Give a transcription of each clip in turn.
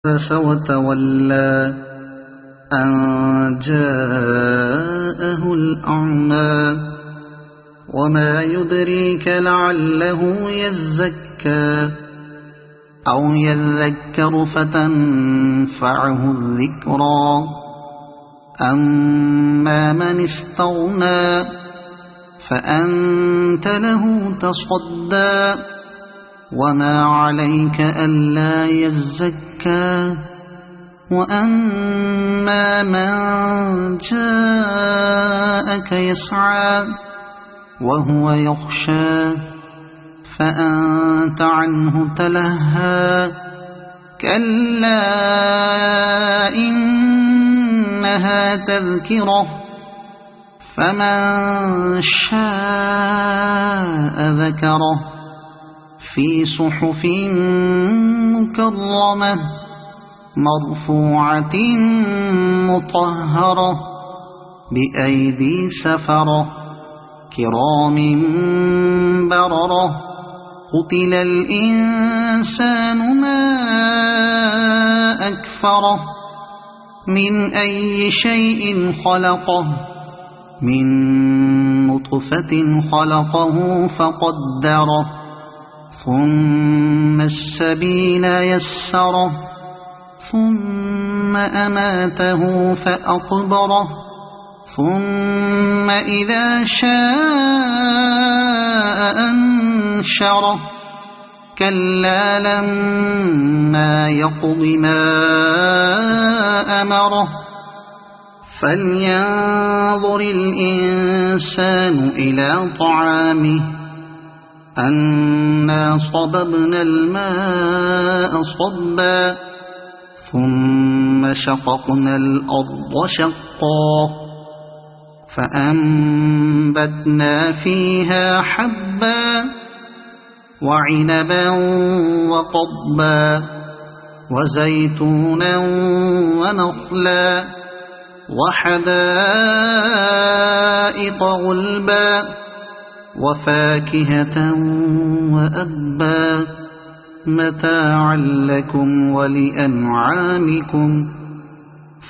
عبس وتولى أن جاءه الأعمى وما يدريك لعله يزكى أو يذكر فتنفعه الذكرى أما من استغنى فأنت له تصدى وما عليك ألا يزكى وأما من جاءك يسعى وهو يخشى فأنت عنه تلهى كلا إنها تذكرة فمن شاء ذكره في صحف مكرمة مرفوعة مطهرة بأيدي سفرة كرام بررة قتل الإنسان ما أكفره من أي شيء خلقه من نطفة خلقه فقدره ثم السبيل يسره ثم أماته فأقبره ثم إذا شاء أنشره كلا لما يقض ما أمره فلينظر الإنسان إلى طعامه أنا صببنا الماء صبا ثم شققنا الأرض شقا فأنبتنا فيها حبا وعنبا وقضبا وزيتونا ونخلا وحدائق غلبا وفاكهة وأبا متاعا لكم ولأنعامكم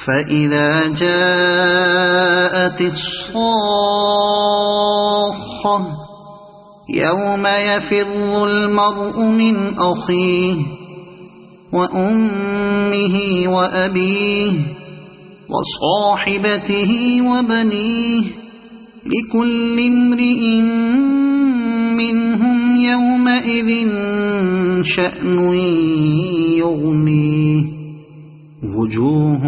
فإذا جاءت الصاخة يوم يفر المرء من أخيه وأمه وأبيه وصاحبته وبنيه لكل امرئ منهم يومئذ شأن يغنيه وجوه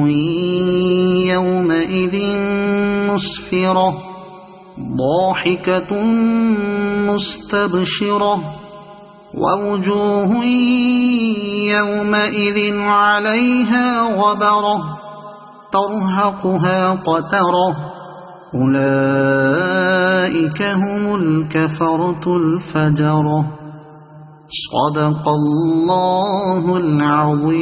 يومئذ مسفرة ضاحكة مستبشرة ووجوه يومئذ عليها غبرة ترهقها قترة أولئك هم الكفرة الفجرة صدق الله العظيم.